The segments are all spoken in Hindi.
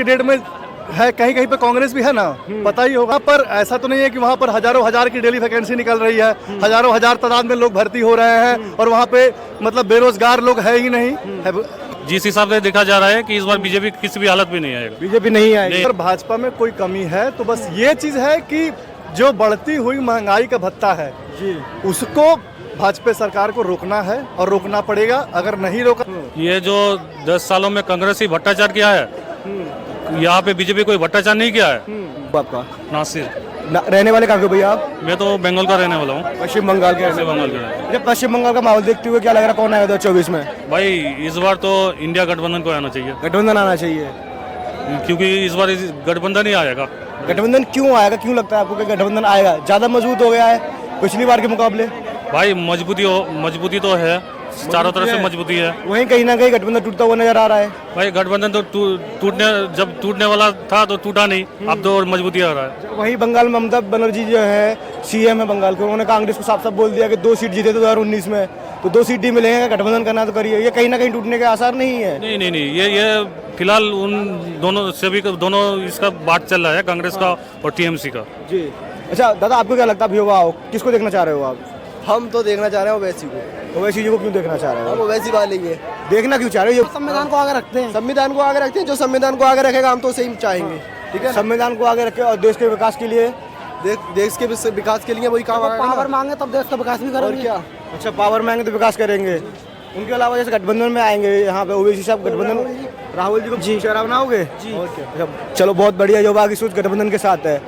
की डेट में है, कहीं कहीं पे कांग्रेस भी है ना, पता ही होगा। पर ऐसा तो नहीं है कि वहाँ पर हजारों हजार की डेली वैकेंसी निकल रही है, हजारों हजार तादाद में लोग भर्ती हो रहे हैं और वहाँ पे मतलब बेरोजगार लोग है ही नहीं है। जिस हिसाब से देखा जा रहा है कि इस बार बीजेपी किसी भी हालत में नहीं आएगा। बीजेपी नहीं आएगी। अगर भाजपा में कोई कमी है तो बस ये चीज है कि जो बढ़ती हुई महंगाई का भत्ता है जी, उसको भाजपा सरकार को रोकना है और रोकना पड़ेगा। अगर नहीं रोका, ये जो 10 सालों में कांग्रेस ही भ्रष्टाचार किया है, यहाँ पे बीजेपी कोई भ्रष्टाचार नहीं किया है। आपका नासिर रहने वाले कहाँ के भैया आप? मैं तो बंगाल का रहने वाला हूँ। पश्चिम बंगाल के। बंगाल का। जब पश्चिम बंगाल का माहौल देखते हुए क्या लग रहा है, कौन आएगा 2024 में? भाई इस बार तो इंडिया गठबंधन को आना चाहिए। गठबंधन आना चाहिए, क्योंकि इस बार गठबंधन ही आएगा। गठबंधन क्यों आएगा? क्यों लगता है आपको कि गठबंधन आएगा? ज्यादा मजबूत हो गया है पिछली बार के मुकाबले? भाई मजबूती तो है, चारों तरफ से मजबूती है। वहीं कहीं ना कहीं गठबंधन टूटता हुआ नजर आ रहा है। भाई गठबंधन तो टूटने वाला था तो टूटा नहीं, अब तो और मजबूती आ रहा है। वहीं बंगाल में ममता बनर्जी जो है सीएम है बंगाल के, उन्होंने कांग्रेस को साफ साफ बोल दिया कि 2 सीट जीते 2019 में, तो 2 सीट ही मिलेंगे, गठबंधन करना तो करिए। ये कहीं ना कहीं टूटने के आसार नहीं है। नहीं, ये फिलहाल उन दोनों से भी दोनों इसका बात चल रहा है, कांग्रेस का और टीएमसी का। जी अच्छा दादा, आपको क्या लगता है युवा किसको देखना चाह रहे हो आप? हम तो देखना चाह रहे हैं ओवैसी को। ओवैसी जी को क्यों देखना चाह रहे हो? हम ओवैसी वाले ही है। देखना क्यों चाह रहे हो? संविधान को आगे रखते हैं। संविधान को आगे रखते हैं, जो संविधान को आगे रखेगा हम तो सही चाहेंगे। ठीक है, संविधान को आगे रखे और देश के विकास के लिए, देश के विकास के लिए वही काम आएगा। पावर मांगे तब देश का विकास भी करेंगे। और क्या? अच्छा, पावर मांगे तो विकास करेंगे। उनके अलावा जैसे गठबंधन में आएंगे यहाँ पे ओवैसी साहब, गठबंधन राहुल जी को चेहरा बनाओगे? जी। चलो बहुत बढ़िया, युवा की सोच गठबंधन के साथ है।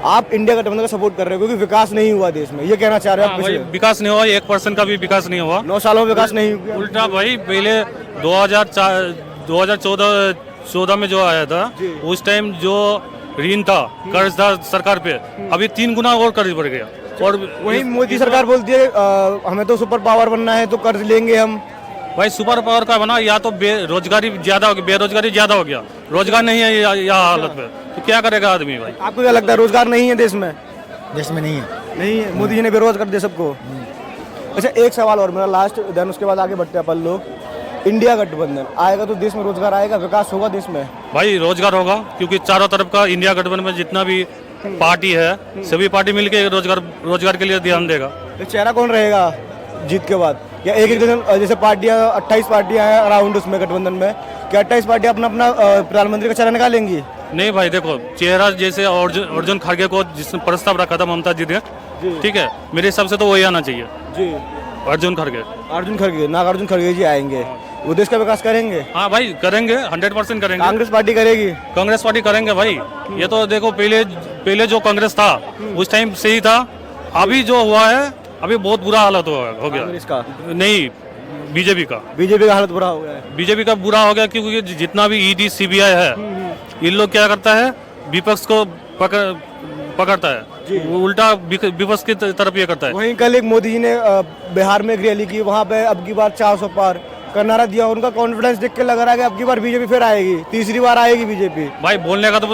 आप इंडिया गठबंधन का सपोर्ट कर रहे हो क्योंकि विकास नहीं हुआ देश में, ये कहना चाह रहे हो आप? विकास नहीं हुआ, 1% का भी विकास नहीं हुआ। 9 सालों में विकास नहीं हुआ। उल्टा भाई, पहले 2014 में जो आया था, उस टाइम जो ऋण था, कर्ज था सरकार पे, अभी 3 गुना और कर्ज बढ़ गया। और वही मोदी सरकार बोलती है हमें तो सुपर पावर बनना है तो कर्ज लेंगे हम। भाई सुपर पावर का बना, या तो बेरोजगारी ज्यादा हो गया, रोजगार नहीं है यहाँ हालत में, तो क्या करेगा आदमी? भाई आपको क्या लगता है रोजगार नहीं है देश में? देश में नहीं है। मोदी जी ने बेरोजगार कर दिया सबको। अच्छा, एक सवाल और मेरा लास्ट, देन उसके बाद आगे बढ़ते हैं अपन लोग। इंडिया गठबंधन आएगा तो देश में रोजगार आएगा, विकास होगा देश में? भाई रोजगार होगा, क्योंकि चारों तरफ का इंडिया गठबंधन में जितना भी पार्टी है, सभी पार्टी मिलके रोजगार के लिए ध्यान देगा। तो चेहरा कौन रहेगा जीत के बाद? या एक दिन जैसे पार्टियां 28 पार्टियां हैं अराउंड उसमें गठबंधन में, क्या 28 पार्टियां अपना प्रधानमंत्री का चेहरा निकालेंगी? नहीं भाई, देखो चेहरा जैसे अर्जुन खड़गे को जिसने प्रस्ताव रखा था ममता जी ने, ठीक है, मेरे हिसाब से तो वही आना चाहिए जी। अर्जुन खड़गे, नागार्जुन खड़गे जी आएंगे, वो देश का विकास करेंगे? हाँ भाई करेंगे, 100% करेंगे। कांग्रेस पार्टी करेगी? कांग्रेस पार्टी करेंगे भाई। ये तो देखो, पहले जो कांग्रेस था उस टाइम सही था, अभी जो हुआ है अभी बहुत बुरा हालत हो गया इसका। नहीं, बीजेपी का हालत बुरा हो गया है। बीजेपी का बुरा हो गया, क्योंकि जितना भी ईडी सीबीआई है, इन लोग क्या करता है, विपक्ष को पकड़ता है, उल्टा विपक्ष की तरफ ये करता है। वहीं कल एक मोदी जी ने बिहार में एक रैली की, वहाँ पे अब की बार 400 पार का नारा दिया। उनका कॉन्फिडेंस देख के लग रहा है कि अब की बार बीजेपी फिर आएगी, तीसरी बार आएगी बीजेपी। भाई बोलने का तो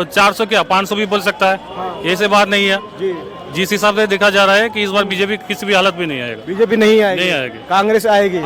400 क्या 500 भी बोल सकता है, ऐसे बात नहीं है। जिस हिसाब से देखा जा रहा है कि इस बार बीजेपी किसी भी हालत में नहीं आएगा। बीजेपी नहीं आएगी, कांग्रेस आएगी।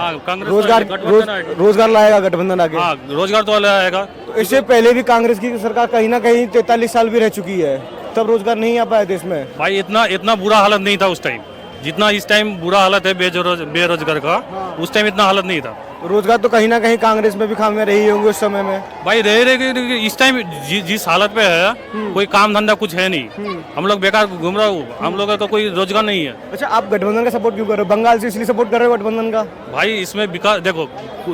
रोजगार लाएगा गठबंधन आगे। हाँ, रोजगार तो आएगा। तो इससे पहले भी कांग्रेस की सरकार कहीं ना कहीं 43 साल भी रह चुकी है, तब रोजगार नहीं आ पाया देश में। भाई इतना बुरा हालत नहीं था उस टाइम, जितना इस टाइम बुरा हालत है बेरोजगार का, उस टाइम इतना हालत नहीं था। रोजगार तो कहीं ना कहीं कांग्रेस में भी खामियां रही होंगी उस समय में। भाई रहे इस टाइम जिस हालत पे है, कोई काम धंधा कुछ है नहीं, हम लोग बेकार घूम रहे हो, हम लोग का तो कोई रोजगार नहीं है। अच्छा, आप गठबंधन का सपोर्ट क्यों कर रहे हो? बंगाल से इसलिए सपोर्ट कर रहे हो गठबंधन का? भाई इसमें विकास, देखो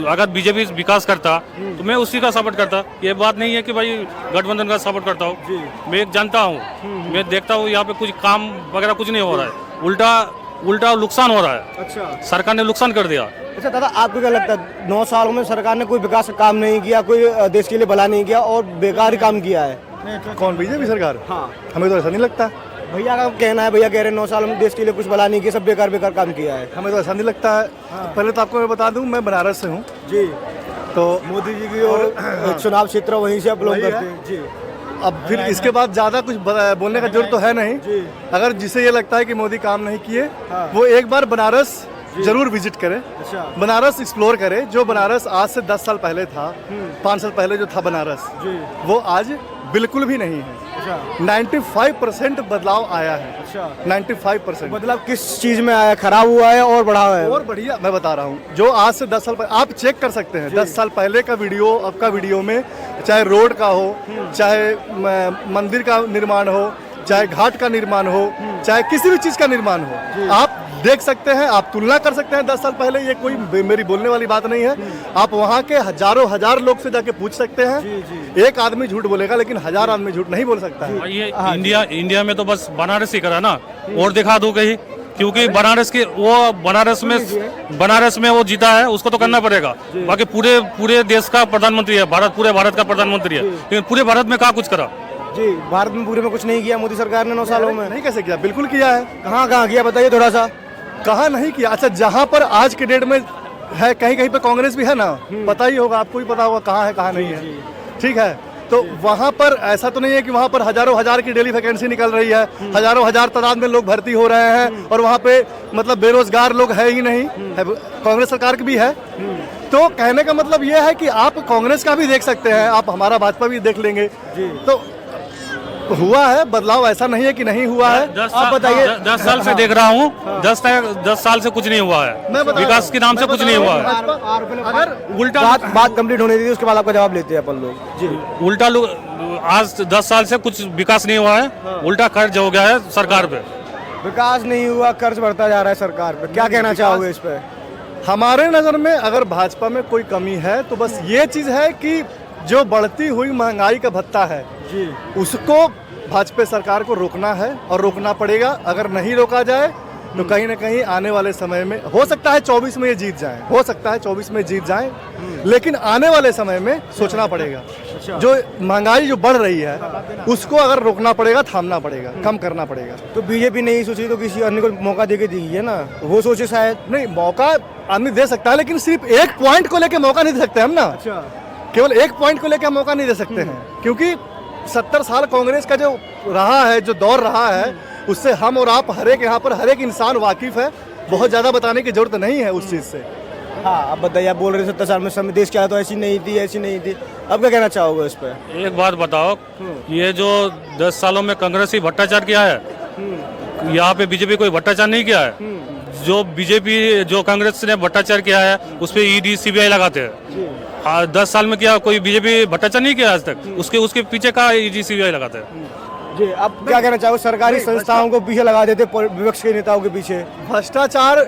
अगर बीजेपी विकास करता तो मैं उसी का सपोर्ट करता। ये बात नहीं है कि भाई गठबंधन का सपोर्ट करता हूँ, मैं एक जानता हूँ, मैं देखता हूँ यहाँ पे कुछ काम वगैरह कुछ नहीं हो रहा है, उल्टा नुकसान हो रहा है। अच्छा, सरकार ने नुकसान कर दिया। अच्छा दादा, आपको क्या लगता है 9 सालों में सरकार ने कोई विकास का काम नहीं किया, कोई देश के लिए भला नहीं किया और बेकार ही काम किया है? कौन, बीजेपी सरकार? हाँ, हमें तो ऐसा नहीं लगता। भैया का कहना है, भैया कह रहे हैं 9 सालों में देश के लिए कुछ भला नहीं किया, सब बेकार काम किया है। हमें तो ऐसा नहीं लगता है। पहले तो आपको मैं बता दूं, मैं बनारस से हूँ जी, तो मोदी जी की और चुनाव क्षेत्र वहीं से आप लोग करते हैं जी। अब फिर इसके बाद ज्यादा कुछ बोलने का जरूरत तो है नहीं। अगर जिसे ये लगता है कि मोदी काम नहीं किए, वो एक बार बनारस जरूर विजिट करें, बनारस एक्सप्लोर करें। जो बनारस आज से 10 साल पहले था, 5 साल पहले जो था बनारस, वो आज बिल्कुल भी नहीं है। 95% बदलाव आया है। 95% मतलब किस चीज में आया, खराब हुआ है और बढ़ा है? और बढ़िया, मैं बता रहा हूँ। जो आज से 10 साल पहले आप चेक कर सकते हैं, 10 साल पहले का वीडियो, अब का वीडियो में, चाहे रोड का हो, चाहे मंदिर का निर्माण हो, चाहे घाट का निर्माण हो, चाहे किसी भी चीज का निर्माण हो, आप देख सकते हैं, आप तुलना कर सकते हैं 10 साल पहले। ये कोई मेरी बोलने वाली बात नहीं है। आप वहाँ के हजारों हजार लोग से जाके पूछ सकते हैं। एक आदमी झूठ बोलेगा, लेकिन 1000 आदमी झूठ नहीं बोल सकता है। ये इंडिया में तो बस बनारस ही करा ना, और दिखा दो कहीं, क्योंकि बनारस में वो जीता है, उसको तो करना पड़ेगा। बाकी पूरे देश का प्रधानमंत्री है, पूरे भारत का प्रधानमंत्री है, लेकिन पूरे भारत में क्या कुछ करा? जी, भारत में पूरे में कुछ नहीं किया मोदी सरकार ने 9 सालों में। नहीं कैसे किया? बिल्कुल किया है। कहाँ किया बताइए थोड़ा सा। कहाँ नहीं किया? अच्छा, जहाँ पर आज के डेट में है, कहीं कहीं पे कांग्रेस भी है ना, पता ही होगा, आपको ही पता होगा कहाँ है कहाँ नहीं है। ठीक है, तो वहाँ पर ऐसा तो नहीं है कि वहाँ पर हजारों हजार की डेली वैकेंसी निकल रही है, हजारों हजार तादाद में लोग भर्ती हो रहे हैं, और वहाँ पे मतलब बेरोजगार लोग है ही नहीं है। कांग्रेस सरकार की भी है। तो कहने का मतलब ये है कि आप कांग्रेस का भी देख सकते हैं, आप हमारा भाजपा भी देख लेंगे। तो हुआ है बदलाव, ऐसा नहीं है कि नहीं हुआ है। आप बताइए। 10 साल से देख रहा हूँ, 10 साल से कुछ नहीं हुआ है, विकास के नाम से कुछ नहीं हुआ है। अगर उल्टा बात कंप्लीट होने दीजिए, उसके बाद आपका जवाब लेते हैं अपन लोग। जी, उल्टा लोग आज 10 साल से कुछ विकास नहीं हुआ है, उल्टा कर्ज हो गया है सरकार पे। विकास नहीं हुआ, कर्ज बढ़ता जा रहा है सरकार पे। क्या कहना चाहोगे इस पे? हमारे नजर में अगर भाजपा में कोई कमी है तो बस ये चीज है कि जो बढ़ती हुई महंगाई का भत्ता है जी, उसको भाजपा सरकार को रोकना है, और रोकना पड़ेगा। अगर नहीं रोका जाए तो कहीं ना कहीं आने वाले समय में हो सकता है 24 में ये जीत जाए, हो सकता है 24 में जीत जाए, लेकिन आने वाले समय में सोचना पड़ेगा। जो महंगाई जो बढ़ रही है उसको अगर रोकना पड़ेगा, थामना पड़ेगा, कम करना पड़ेगा। तो बीजेपी नहीं सोची तो किसी अन्य को मौका देके दीजिए ना, वो सोचे शायद। नहीं, मौका आदमी दे सकता है, लेकिन सिर्फ एक पॉइंट को लेकर मौका नहीं दे सकते हम ना। केवल एक पॉइंट को लेकर हम मौका नहीं दे सकते हैं, क्योंकि 70 साल कांग्रेस का जो रहा है, जो दौर रहा है, उससे हम और आप हर एक यहाँ पर हर एक इंसान वाकिफ है। बहुत ज्यादा बताने की जरूरत नहीं है उस चीज से। हाँ, अब बताइए, आप बोल रहे 70 साल में समय देश क्या तो ऐसी नहीं थी, ऐसी नहीं थी। अब क्या कहना चाहोगे इस पे? एक बात बताओ, ये जो 10 सालों में कांग्रेस ही भ्रष्टाचार किया है, यहाँ पे बीजेपी कोई भ्रष्टाचार नहीं किया है। जो कांग्रेस ने भ्रष्टाचार किया है उस पे ईडी सीबीआई लगाते हैं। 10 साल में क्या कोई बीजेपी भ्रष्टाचार नहीं किया आज तक? उसके पीछे का ईडी सीबीआई लगाते हैं। जी, अब क्या कहना चाहोगे? सरकारी संस्थाओं को पीछे लगा देते, विपक्ष के नेताओं के पीछे। भ्रष्टाचार,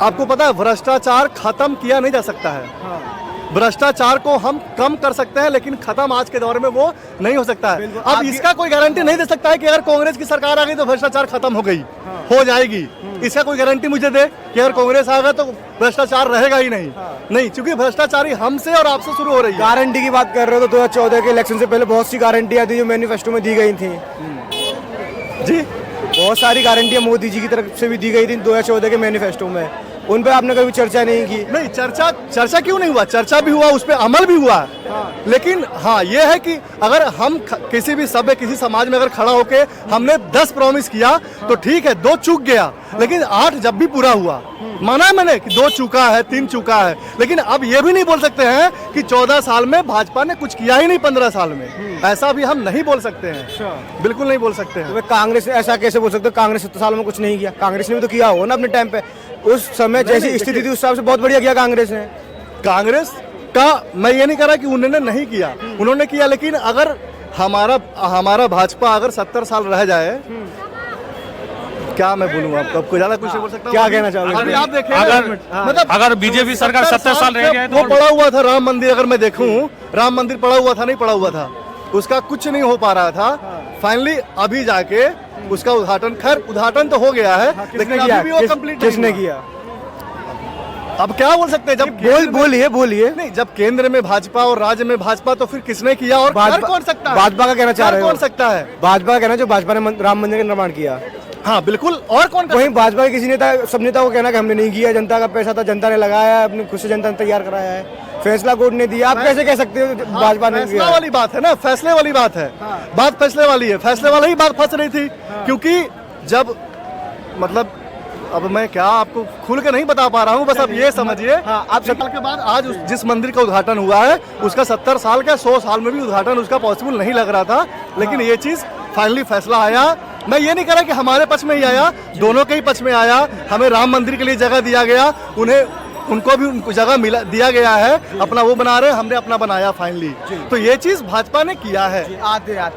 आपको पता है, भ्रष्टाचार खत्म किया नहीं जा सकता है। भ्रष्टाचार को हम कम कर सकते हैं, लेकिन खत्म आज के दौर में वो नहीं हो सकता है। अब इसका कोई गारंटी नहीं दे सकता है कि अगर कांग्रेस की सरकार आ गई तो भ्रष्टाचार खत्म हो गई, हो जाएगी। इसका कोई गारंटी मुझे दे कि अगर कांग्रेस आ गया तो भ्रष्टाचार रहेगा ही नहीं। नहीं, क्योंकि भ्रष्टाचारी हमसे और आपसे शुरू हो रही है। गारंटी की बात कर रहे हो तो 2014 के इलेक्शन से पहले बहुत सी गारंटियां थी जो मैनिफेस्टो में दी गई थी। जी, बहुत सारी गारंटियां मोदी जी की तरफ से भी दी गई थी 2014 के मैनिफेस्टो में। उन पे आपने कभी चर्चा नहीं की? नहीं, चर्चा क्यों नहीं हुआ? चर्चा भी हुआ, उस पर अमल भी हुआ। लेकिन हाँ, ये है कि अगर हम किसी भी सभ्य किसी समाज में अगर खड़ा होके हमने 10 प्रॉमिस किया तो ठीक है, 2 चूक गया, लेकिन 8 जब भी पूरा हुआ, माना मैंने कि 2 चूका है, 3 चूका है। लेकिन अब ये भी नहीं बोल सकते हैं कि 14 साल में भाजपा ने कुछ किया ही नहीं 15 साल में। ऐसा भी हम नहीं बोल सकते हैं, बिल्कुल नहीं बोल सकते हैं। तो कांग्रेस ऐसा कैसे बोल सकते हो? कांग्रेस 70 सालों में कुछ नहीं किया। कांग्रेस ने भी तो किया होगा ना अपने टाइम पे, उस समय जैसी स्थिति थी उस हिसाब से बहुत बढ़िया किया कांग्रेस ने। कांग्रेस का मैं ये नहीं कह रहा कि उन्होंने नहीं किया, उन्होंने किया। लेकिन अगर हमारा भाजपा अगर 70 साल रह जाए, क्या मैं बोलूँ आपको ज्यादा कुछ नहीं बोल सकता। क्या कहना चाहोगे? अभी आप देखें, मतलब अगर बीजेपी सरकार 70 साल रह जाए वो पड़ा हुआ था राम मंदिर, अगर मैं देखूं राम मंदिर पड़ा हुआ था, नहीं पड़ा हुआ था, उसका कुछ नहीं हो पा रहा था। फाइनली अभी जाके उसका उद्घाटन, खैर उद्घाटन तो हो गया है, लेकिन अभी भी वो कंप्लीट किसने किया? अब क्या बोल सकते हैं? जब बोलिए नहीं, जब केंद्र में भाजपा और राज्य में भाजपा, तो फिर किसने किया और कर कौन सकता है? भाजपा का कहना चाह रहे हो? कौन सकता है? भाजपा का कहना जो भाजपा ने राम मंदिर का निर्माण किया। हाँ बिल्कुल, और कौन? वहीं भाजपा के किसी नेता, सब नेता को कहना कि हमने नहीं किया, जनता का पैसा था, जनता ने लगाया, अपनी खुद से जनता ने तैयार कराया है, फैसला कोर्ट ने दिया। आप कैसे कह सकते हो भाजपा ने? फैसला वाली बात है ना, फैसले वाली बात है। बात फैसले वाली है, फैसले वाली ही बात फंस रही थी, क्योंकि जब मतलब अब मैं क्या आपको खुल के नहीं बता पा रहा हूँ, बस आप ये समझिए। हाँ, आप 70 साल के बाद आज जिस मंदिर का उद्घाटन हुआ है उसका 70 साल का 100 साल में भी उद्घाटन उसका पॉसिबल नहीं लग रहा था, लेकिन ये चीज फाइनली फैसला आया। मैं ये नहीं कह रहा कि हमारे पक्ष में ही आया, दोनों के ही पक्ष में आया। हमें राम मंदिर के लिए जगह दिया गया, उनको भी उनको जगह दिया गया है, अपना वो बना रहे, हमने अपना बनाया फाइनली। तो ये चीज भाजपा ने किया है। आते आते